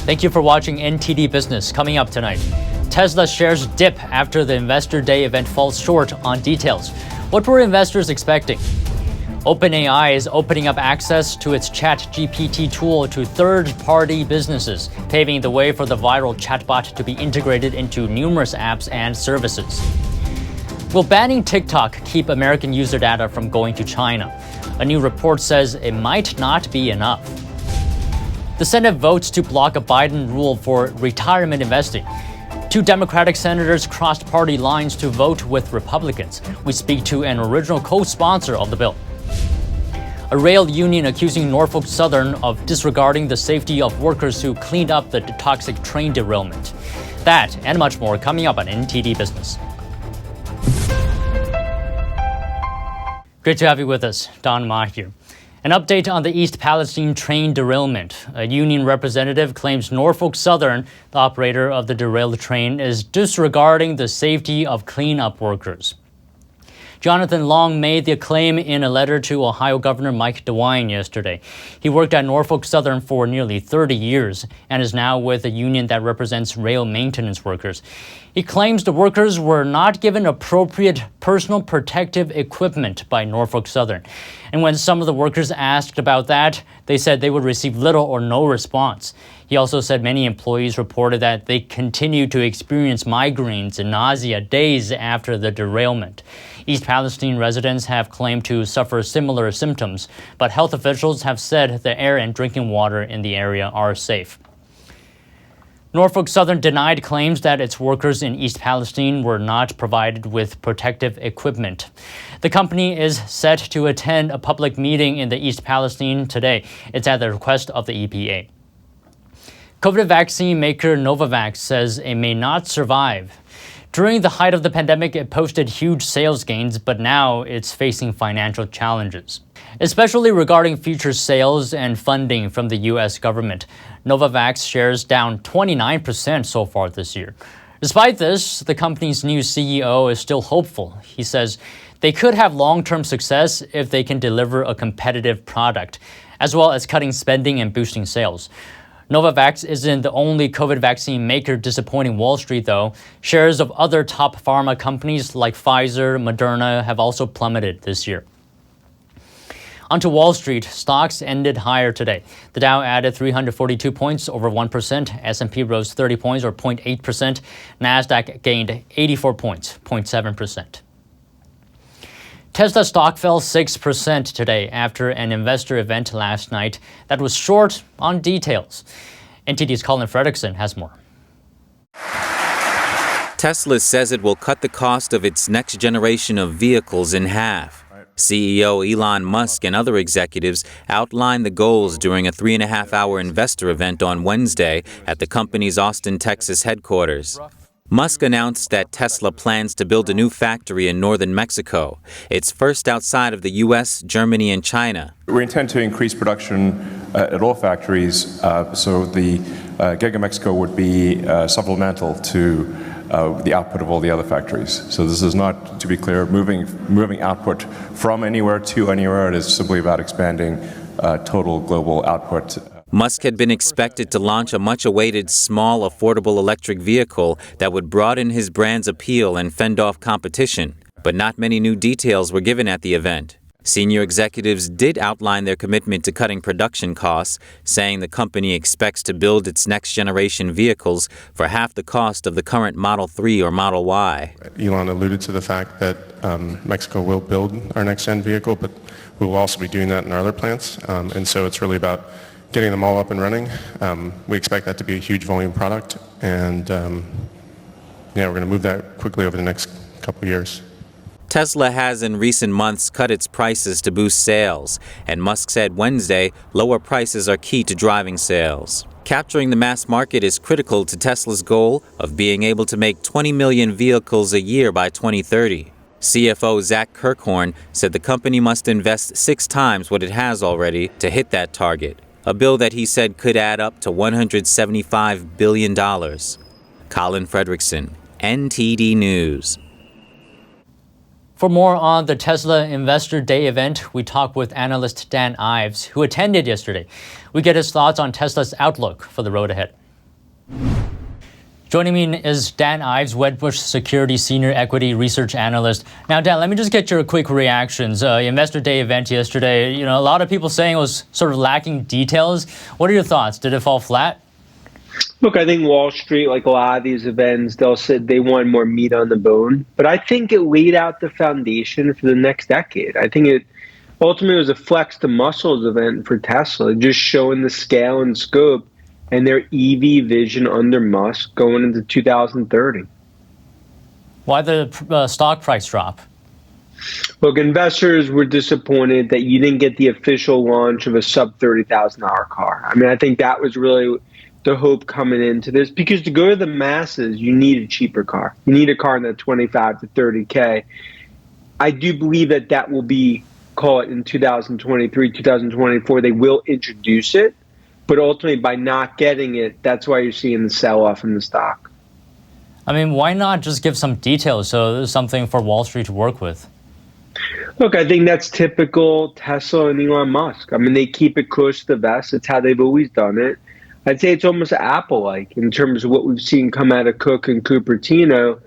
Thank you for watching NTD Business. Coming up tonight, Tesla shares dip after the Investor Day event falls short on details. What were investors expecting? OpenAI is opening up access to its ChatGPT tool to third-party businesses, paving the way for the viral chatbot to be integrated into numerous apps and services. Will banning TikTok keep American user data from going to China? A new report says it might not be enough. The Senate votes to block a Biden rule for retirement investing. Two Democratic senators crossed party lines to vote with Republicans. We speak to an original co-sponsor of the bill. A rail union accusing Norfolk Southern of disregarding the safety of workers who cleaned up the toxic train derailment. That and much more coming up on NTD Business. Great to have you with us. Don Ma here. An update on the East Palestine train derailment. A union representative claims Norfolk Southern, the operator of the derailed train, is disregarding the safety of cleanup workers. Jonathan Long made the claim in a letter to Ohio Governor Mike DeWine yesterday. He worked at Norfolk Southern for nearly 30 years and is now with a union that represents rail maintenance workers. He claims the workers were not given appropriate personal protective equipment by Norfolk Southern. And when some of the workers asked about that, they said they would receive little or no response. He also said many employees reported that they continued to experience migraines and nausea days after the derailment. East Palestine residents have claimed to suffer similar symptoms, but health officials have said the air and drinking water in the area are safe. Norfolk Southern denied claims that its workers in East Palestine were not provided with protective equipment. The company is set to attend a public meeting in the East Palestine today. It's at the request of the EPA. COVID vaccine maker Novavax says it may not survive. During the height of the pandemic, it posted huge sales gains, but now it's facing financial challenges, especially regarding future sales and funding from the U.S. government. Novavax shares down 29% so far this year. Despite this, the company's new CEO is still hopeful. He says they could have long-term success if they can deliver a competitive product, as well as cutting spending and boosting sales. Novavax isn't the only COVID vaccine maker disappointing Wall Street, though. Shares of other top pharma companies like Pfizer, Moderna have also plummeted this year. Onto Wall Street, stocks ended higher today. The Dow added 342 points, over 1%. S&P rose 30 points, or 0.8%. Nasdaq gained 84 points, 0.7%. Tesla stock fell 6% today after an investor event last night that was short on details. NTD's Colin Fredrickson has more. Tesla says it will cut the cost of its next generation of vehicles in half. CEO Elon Musk and other executives outlined the goals during a 3.5-hour investor event on Wednesday at the company's Austin, Texas headquarters. Musk announced that Tesla plans to build a new factory in northern Mexico, its first outside of the U.S., Germany, and China. We intend to increase production at all factories, so the Giga Mexico would be supplemental to the output of all the other factories. So this is not, to be clear, moving output from anywhere to anywhere. It is simply about expanding total global output. Musk had been expected to launch a much-awaited small, affordable electric vehicle that would broaden his brand's appeal and fend off competition, but not many new details were given at the event. Senior executives did outline their commitment to cutting production costs, saying the company expects to build its next-generation vehicles for half the cost of the current Model 3 or Model Y. Elon alluded to the fact that Mexico will build our next-gen vehicle, but we will also be doing that in our other plants, and so it's really about getting them all up and running. We expect that to be a huge volume product, and we're going to move that quickly over the next couple of years. Tesla has in recent months cut its prices to boost sales, and Musk said Wednesday lower prices are key to driving sales. Capturing the mass market is critical to Tesla's goal of being able to make 20 million vehicles a year by 2030. CFO Zach Kirkhorn said the company must invest 6 times what it has already to hit that target, a bill that he said could add up to $175 billion. Colin Fredrickson, NTD News. For more on the Tesla Investor Day event, we talk with analyst Dan Ives, who attended yesterday. We get his thoughts on Tesla's outlook for the road ahead. Joining me is Dan Ives, Wedbush Securities Senior Equity Research Analyst. Now, Dan, let me just get your quick reactions. Investor Day event yesterday, a lot of people saying it was sort of lacking details. What are your thoughts? Did it fall flat? Look, I think Wall Street, like a lot of these events, they'll say they want more meat on the bone. But I think it laid out the foundation for the next decade. I think it ultimately was a flex the muscles event for Tesla, just showing the scale and scope and their EV vision under Musk going into 2030. Why the stock price drop? Look, investors were disappointed that you didn't get the official launch of a sub $30,000 car. I mean, I think that was really the hope coming into this, because to go to the masses, you need a cheaper car. You need a car in that 25 to 30K. I do believe that that will be, call it in 2023, 2024, they will introduce it. But ultimately, by not getting it, that's why you're seeing the sell-off in the stock. I mean, why not just give some details so there's something for Wall Street to work with? Look, I think that's typical Tesla and Elon Musk. I mean, they keep it close to the vest. It's how they've always done it. I'd say it's almost Apple-like in terms of what we've seen come out of Cook and Cupertino.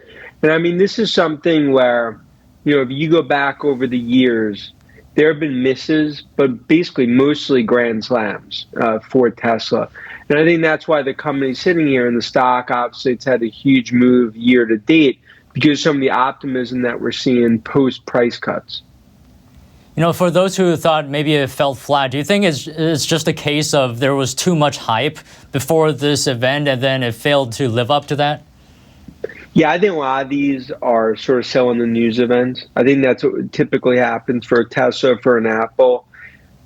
And I mean, this is something where, if you go back over the years, there have been misses, but basically mostly grand slams for Tesla. And I think that's why the company's sitting here in the stock. Obviously, it's had a huge move year to date because some of the optimism that we're seeing post-price cuts. For those who thought maybe it fell flat, do you think it's just a case of there was too much hype before this event and then it failed to live up to that? Yeah, I think a lot of these are sort of selling the news events. I think that's what typically happens for a Tesla, for an Apple.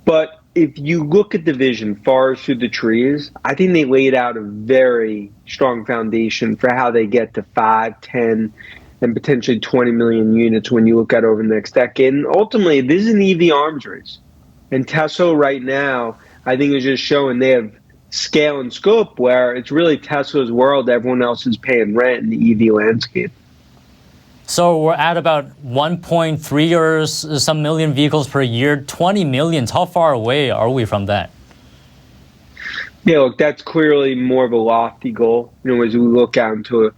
But if you look at the vision far through the trees, I think they laid out a very strong foundation for how they get to 5, 10, and potentially 20 million units when you look at over the next decade. And ultimately, this is an EV arms race. And Tesla right now, I think is just showing they have scale and scope where it's really Tesla's world. Everyone else is paying rent in the EV landscape. So we're at about 1.3 or some million vehicles per year, 20 millions. How far away are we from that? Yeah, look, that's clearly more of a lofty goal, as we look out into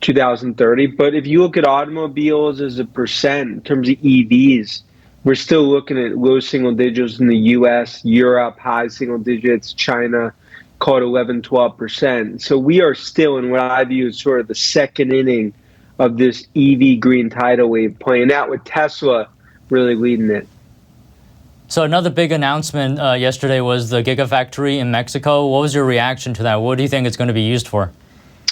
2030. But if you look at automobiles as a percent in terms of EVs, we're still looking at low single digits in the US, Europe, high single digits, China, call it 11, 12%. So we are still in what I view as sort of the second inning of this EV green tidal wave playing out, with Tesla really leading it. So another big announcement yesterday was the Gigafactory in Mexico. What was your reaction to that? What do you think it's going to be used for?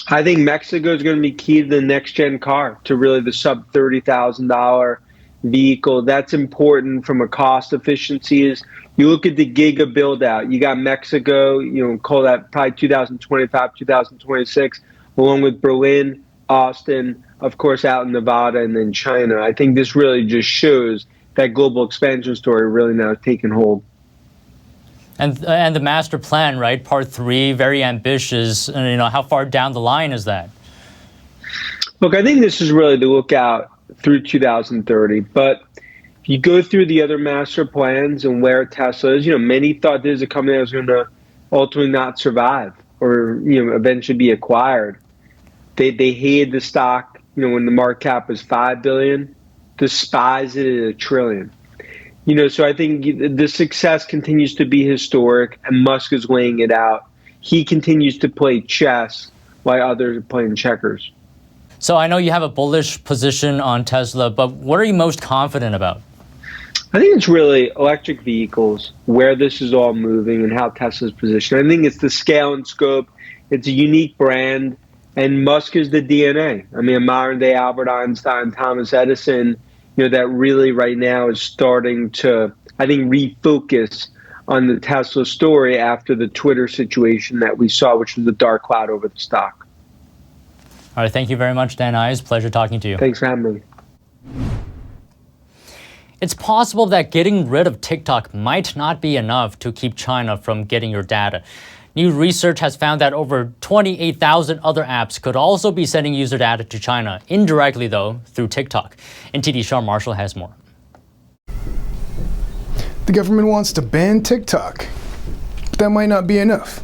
I think Mexico is going to be key to the next-gen car, to really the sub $30,000 vehicle. That's important from a cost efficiencies. You look at the Giga build-out. You got Mexico, call that probably 2025, 2026, along with Berlin, Austin, of course, out in Nevada, and then China. I think this really just shows that global expansion story really now taking hold. And the master plan, right? Part 3, very ambitious. How far down the line is that? Look, I think this is really to look out through 2030. But if you go through the other master plans and where Tesla is, many thought this is a company that was going to ultimately not survive or, eventually be acquired. They hated the stock, when the market cap was $5 billion, despise it at $1 trillion. So I think the success continues to be historic, and Musk is laying it out. He continues to play chess while others are playing checkers. So I know you have a bullish position on Tesla, but what are you most confident about? I think it's really electric vehicles, where this is all moving and how Tesla's positioned. I think it's the scale and scope. It's a unique brand, and Musk is the DNA. I mean, a modern-day Albert Einstein, Thomas Edison, that really right now is starting to, I think, refocus on the Tesla story after the Twitter situation that we saw, which was the dark cloud over the stock. All right, thank you very much, Dan Ives. Pleasure talking to you. Thanks for having me. It's possible that getting rid of TikTok might not be enough to keep China from getting your data. New research has found that over 28,000 other apps could also be sending user data to China, indirectly though, through TikTok. NTD Sean Marshall has more. The government wants to ban TikTok, but that might not be enough.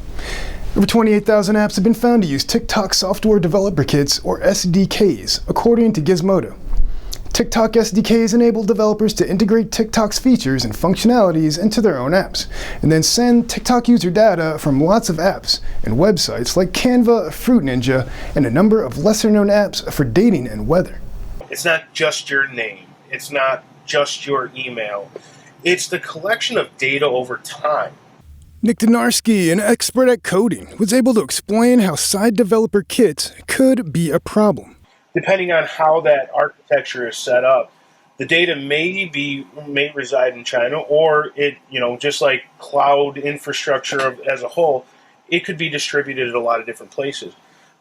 Over 28,000 apps have been found to use TikTok software developer kits, or SDKs, according to Gizmodo. TikTok SDKs enable developers to integrate TikTok's features and functionalities into their own apps, and then send TikTok user data from lots of apps and websites like Canva, Fruit Ninja, and a number of lesser-known apps for dating and weather. It's not just your name. It's not just your email. It's the collection of data over time. Nick Donarski, an expert at coding, was able to explain how side developer kits could be a problem. Depending on how that architecture is set up, the data may reside in China, or it, just like cloud infrastructure as a whole, it could be distributed at a lot of different places.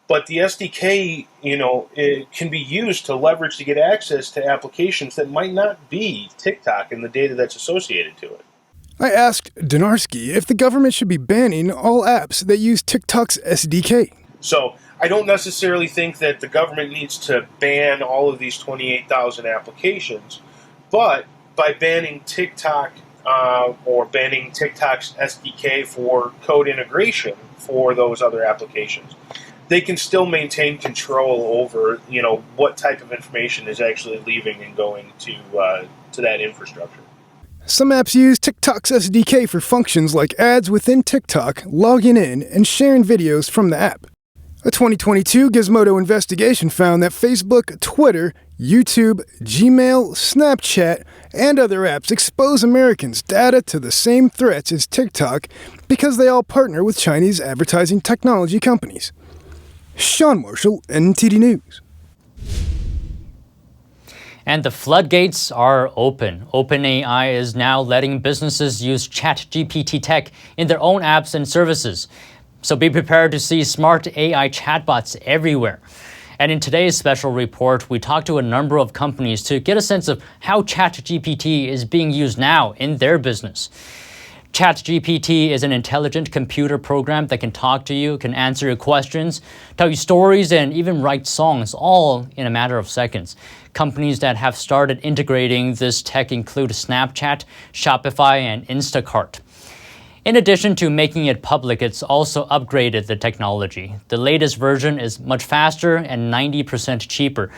But the SDK, it can be used to leverage to get access to applications that might not be TikTok and the data that's associated to it. I asked Donarski if the government should be banning all apps that use TikTok's SDK. So I don't necessarily think that the government needs to ban all of these 28,000 applications, but by banning TikTok or banning TikTok's SDK for code integration for those other applications, they can still maintain control over, what type of information is actually leaving and going to that infrastructure. Some apps use TikTok's SDK for functions like ads within TikTok, logging in, and sharing videos from the app. A 2022 Gizmodo investigation found that Facebook, Twitter, YouTube, Gmail, Snapchat, and other apps expose Americans' data to the same threats as TikTok because they all partner with Chinese advertising technology companies. Sean Marshall, NTD News. And the floodgates are open. OpenAI is now letting businesses use ChatGPT tech in their own apps and services. So be prepared to see smart AI chatbots everywhere. And in today's special report, we talked to a number of companies to get a sense of how ChatGPT is being used now in their business. ChatGPT is an intelligent computer program that can talk to you, can answer your questions, tell you stories, and even write songs, all in a matter of seconds. Companies that have started integrating this tech include Snapchat, Shopify, and Instacart. In addition to making it public, it's also upgraded the technology. The latest version is much faster and 90% cheaper.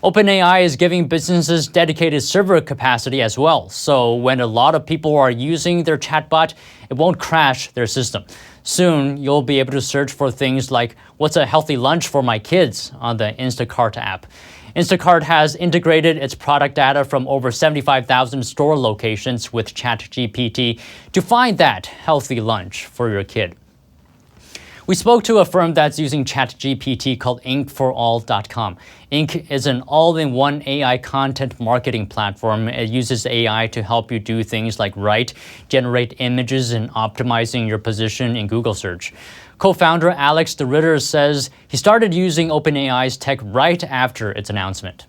OpenAI is giving businesses dedicated server capacity as well, so when a lot of people are using their chatbot, it won't crash their system. Soon, you'll be able to search for things like, what's a healthy lunch for my kids on the Instacart app. Instacart has integrated its product data from over 75,000 store locations with ChatGPT to find that healthy lunch for your kid. We spoke to a firm that's using ChatGPT called inkforall.com. Ink is an all-in-one AI content marketing platform. It uses AI to help you do things like write, generate images, and optimizing your position in Google search. Co-founder Alex de Ritter says he started using OpenAI's tech right after its announcement.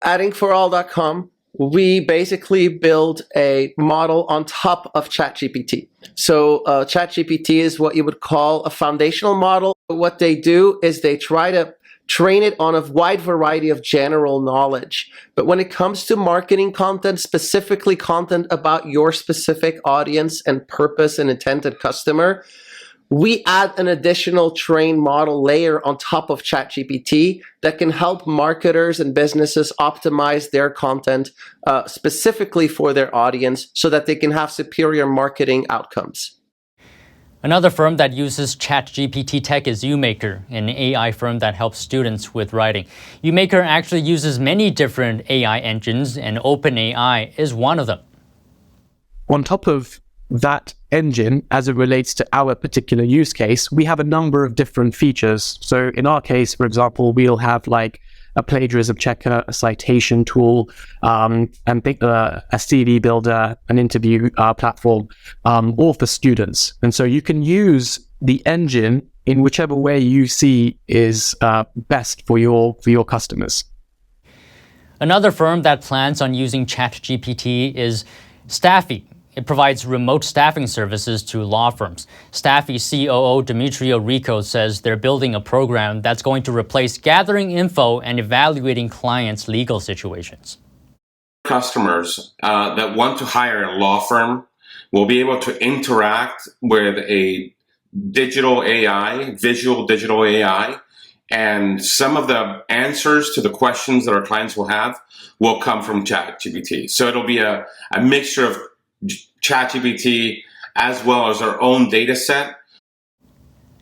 At inkforall.com, we basically build a model on top of ChatGPT. So ChatGPT is what you would call a foundational model. What they do is they try to train it on a wide variety of general knowledge. But when it comes to marketing content, specifically content about your specific audience and purpose and intended customer, we add an additional trained model layer on top of ChatGPT that can help marketers and businesses optimize their content specifically for their audience so that they can have superior marketing outcomes. Another firm that uses ChatGPT tech is UMaker, an AI firm that helps students with writing. UMaker actually uses many different AI engines, and OpenAI is one of them. On top of that engine, as it relates to our particular use case, we have a number of different features. So in our case, for example, we'll have like a plagiarism checker, a citation tool, and a CV builder, an interview platform, all for students. And so you can use the engine in whichever way you see is best for your customers. Another firm that plans on using ChatGPT is Staffy. It provides remote staffing services to law firms. Staffy COO Demetrio Rico says they're building a program that's going to replace gathering info and evaluating clients' legal situations. Customers that want to hire a law firm will be able to interact with a digital AI, visual digital AI, and some of the answers to the questions that our clients will have will come from ChatGPT. So it'll be a mixture of ChatGPT as well as our own data set.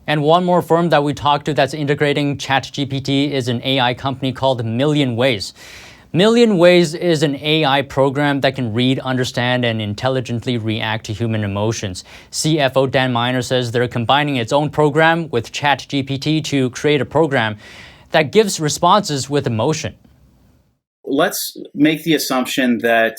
And one more firm that we talked to that's integrating ChatGPT is an AI company called Million Ways. Million Ways is an AI program that can read, understand, and intelligently react to human emotions. CFO Dan Miner says they're combining its own program with ChatGPT to create a program that gives responses with emotion. Let's make the assumption that,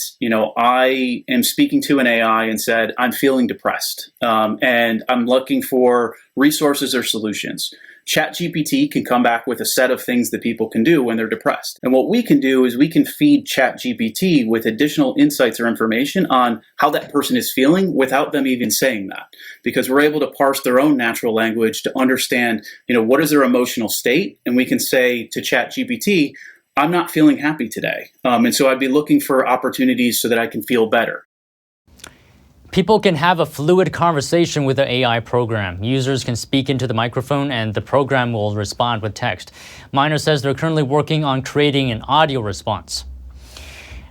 I am speaking to an AI and said, I'm feeling depressed, and I'm looking for resources or solutions. ChatGPT can come back with a set of things that people can do when they're depressed. And what we can do is we can feed ChatGPT with additional insights or information on how that person is feeling without them even saying that. Because we're able to parse their own natural language to understand, what is their emotional state? And we can say to ChatGPT, I'm not feeling happy today. And so I'd be looking for opportunities so that I can feel better. People can have a fluid conversation with the AI program. Users can speak into the microphone and the program will respond with text. Miner says they're currently working on creating an audio response.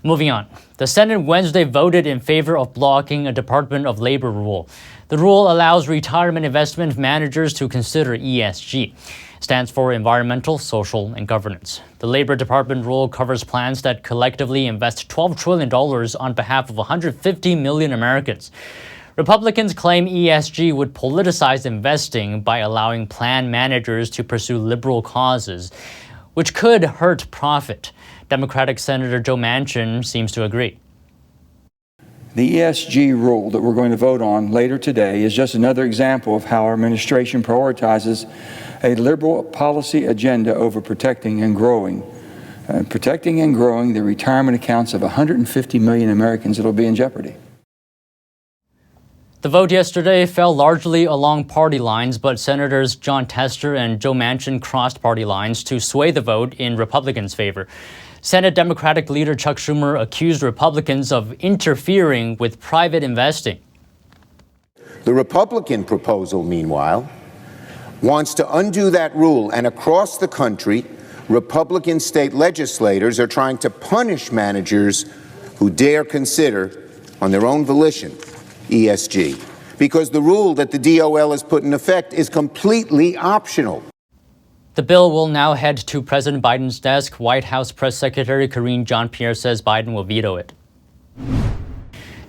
Moving on. The Senate Wednesday voted in favor of blocking a Department of Labor rule. The rule allows retirement investment managers to consider ESG. Stands for Environmental, Social, and Governance. The Labor Department rule covers plans that collectively invest $12 trillion on behalf of 150 million Americans. Republicans claim ESG would politicize investing by allowing plan managers to pursue liberal causes, which could hurt profit. Democratic Senator Joe Manchin seems to agree. The ESG rule that we're going to vote on later today is just another example of how our administration prioritizes a liberal policy agenda over protecting and growing the retirement accounts of 150 million Americans that will be in jeopardy. The vote yesterday fell largely along party lines, but Senators John Tester and Joe Manchin crossed party lines to sway the vote in Republicans' favor. Senate Democratic leader Chuck Schumer accused Republicans of interfering with private investing. The Republican proposal, meanwhile, wants to undo that rule, and across the country, Republican state legislators are trying to punish managers who dare consider, on their own volition, ESG, because the rule that the DOL has put in effect is completely optional. The bill will now head to President Biden's desk. White House Press Secretary Karine Jean-Pierre says Biden will veto it.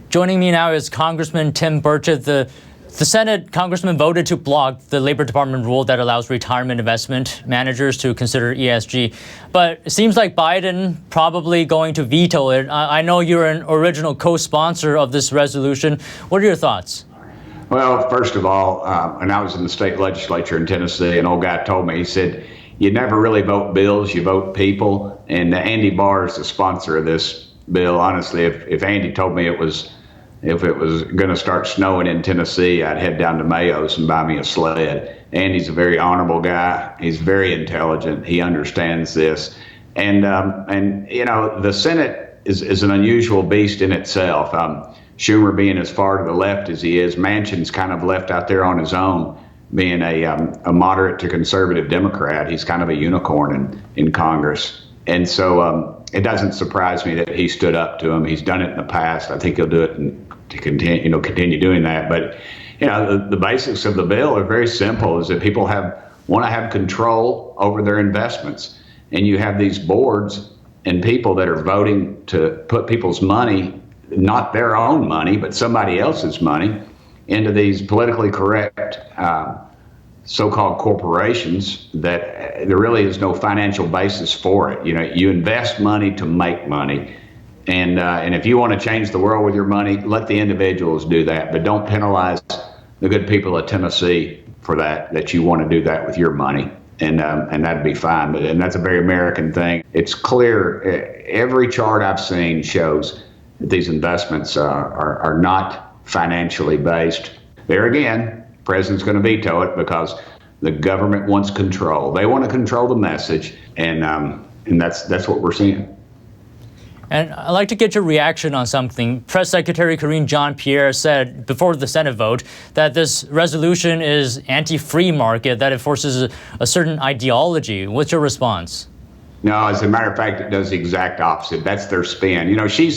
Joining me now is Congressman Tim Burchett. The Senate congressman voted to block the Labor Department rule that allows retirement investment managers to consider ESG. But it seems like Biden probably going to veto it. I know you're an original co-sponsor of this resolution. What are your thoughts? Well, first of all, when I was in the state legislature in Tennessee, an old guy told me, he said, you never really vote bills, you vote people. And Andy Barr is the sponsor of this bill. Honestly, if Andy told me if it was going to start snowing in Tennessee, I'd head down to Mayo's and buy me a sled. Andy's a very honorable guy. He's very intelligent. He understands this. And the Senate is an unusual beast in itself. Schumer being as far to the left as he is, Manchin's kind of left out there on his own, being a moderate to conservative Democrat. He's kind of a unicorn in Congress. And so it doesn't surprise me that he stood up to him. He's done it in the past. I think he'll do it to continue doing that. But the basics of the bill are very simple: is that people want to have control over their investments, and you have these boards and people that are voting to put people's money, not their own money, but somebody else's money, into these politically correct so-called corporations that there really is no financial basis for it. You invest money to make money. And if you want to change the world with your money, let the individuals do that, but don't penalize the good people of Tennessee for that you want to do that with your money. And that'd be fine. And that's a very American thing. It's clear. Every chart I've seen shows that these investments are not financially based. There again, the president's going to veto it because the government wants control. They want to control the message, and that's what we're seeing. And I'd like to get your reaction on something. Press Secretary Karine Jean-Pierre said before the Senate vote that this resolution is anti-free market, that it forces a certain ideology. What's your response? No, as a matter of fact, it does the exact opposite. That's their spin. You know, she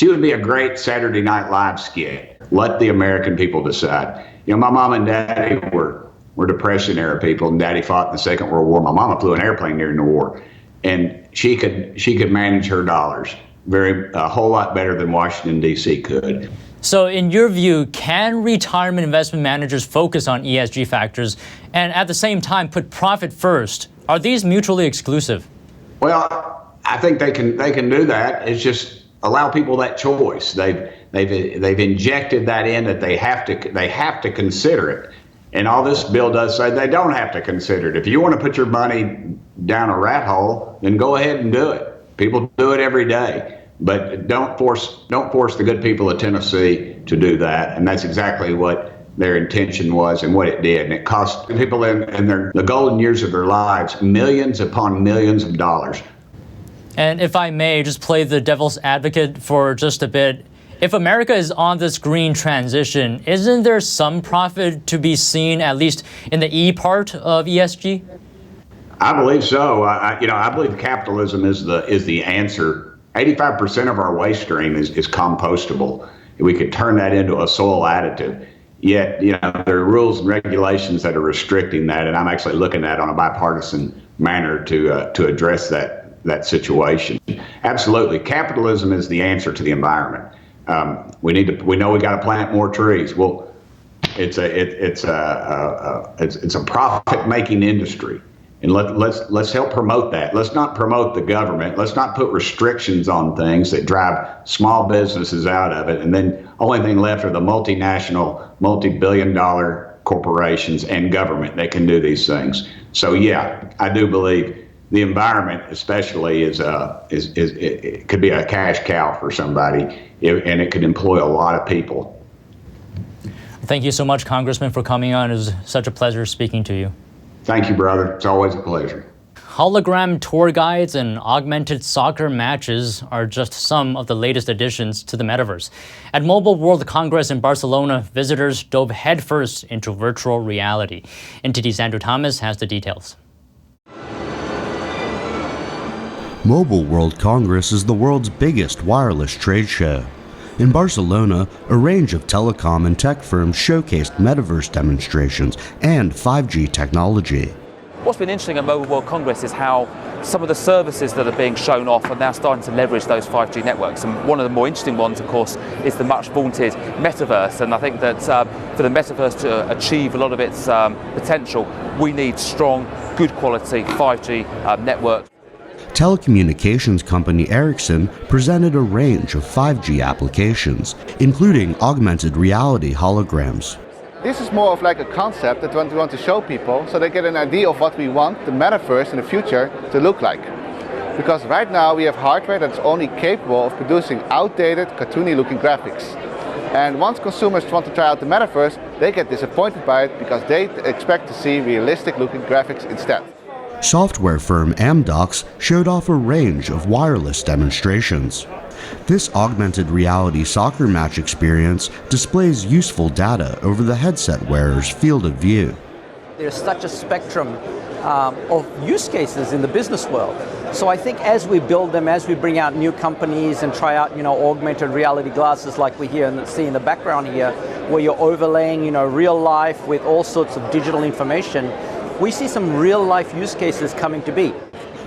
would be a great Saturday Night Live skit. Let the American people decide. You know, my mom and daddy were Depression era people, and Daddy fought in the Second World War. My mama flew an airplane during the war, and she could manage her dollars a whole lot better than Washington D.C. could. So, in your view, can retirement investment managers focus on ESG factors and at the same time put profit first? Are these mutually exclusive? Well, I think they can do that. It's just allow people that choice. They've injected that in that they have to consider it. And all this bill does say they don't have to consider it. If you want to put your money down a rat hole, then go ahead and do it. People do it every day. But don't force the good people of Tennessee to do that. And that's exactly what their intention was and what it did. And it cost people in the golden years of their lives millions upon millions of dollars. And if I may just play the devil's advocate for just a bit, if America is on this green transition, isn't there some profit to be seen, at least in the E part of ESG? I believe so. I believe capitalism is the answer. 85% of our waste stream is compostable. We could turn that into a soil additive. Yet, you know, there are rules and regulations that are restricting that, and I'm actually looking at on a bipartisan manner to address that situation. Absolutely, capitalism is the answer to the environment. We know we got to plant more trees. Well, it's a profit-making industry, and let's help promote that. Let's not promote the government. Let's not put restrictions on things that drive small businesses out of it, and then only thing left are the multinational, multi-billion-dollar corporations and government that can do these things. So yeah, I do believe the environment, especially, it could be a cash cow for somebody, and it could employ a lot of people. Thank you so much, Congressman, for coming on. It was such a pleasure speaking to you. Thank you, brother. It's always a pleasure. Hologram tour guides and augmented soccer matches are just some of the latest additions to the metaverse. At Mobile World Congress in Barcelona, visitors dove headfirst into virtual reality. NTD's Andrew Thomas has the details. Mobile World Congress is the world's biggest wireless trade show. In Barcelona, a range of telecom and tech firms showcased metaverse demonstrations and 5G technology. What's been interesting at Mobile World Congress is how some of the services that are being shown off are now starting to leverage those 5G networks. And one of the more interesting ones, of course, is the much vaunted Metaverse. And I think that for the Metaverse to achieve a lot of its potential, we need strong, good quality 5G networks. Telecommunications company Ericsson presented a range of 5G applications, including augmented reality holograms. This is more of like a concept that we want to show people so they get an idea of what we want the metaverse in the future to look like. Because right now we have hardware that's only capable of producing outdated, cartoony looking graphics. And once consumers want to try out the metaverse, they get disappointed by it because they expect to see realistic looking graphics instead. Software firm Amdocs showed off a range of wireless demonstrations. This augmented reality soccer match experience displays useful data over the headset wearer's field of view. There's such a spectrum of use cases in the business world. So I think as we build them, as we bring out new companies and try out, augmented reality glasses like we see in the background here, where you're overlaying, real life with all sorts of digital information, we see some real life use cases coming to be.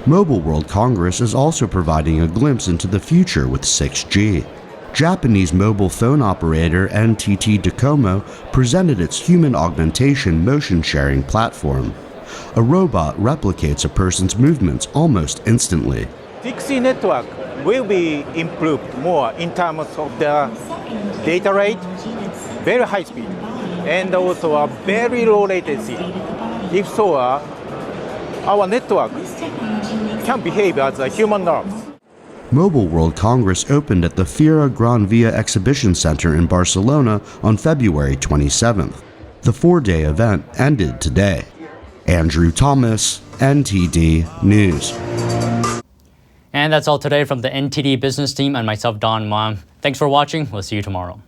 Mobile World Congress is also providing a glimpse into the future with 6G. Japanese mobile phone operator NTT Docomo presented its human augmentation motion sharing platform. A robot replicates a person's movements almost instantly. 6G network will be improved more in terms of the data rate, very high speed, and also a very low latency. If so, our network can behave as a human nerves. Mobile World Congress opened at the Fira Gran Via Exhibition Center in Barcelona on February 27th. The 4-day event ended today. Andrew Thomas, NTD News. And that's all today from the NTD Business team and myself, Don Ma. Thanks for watching. We'll see you tomorrow.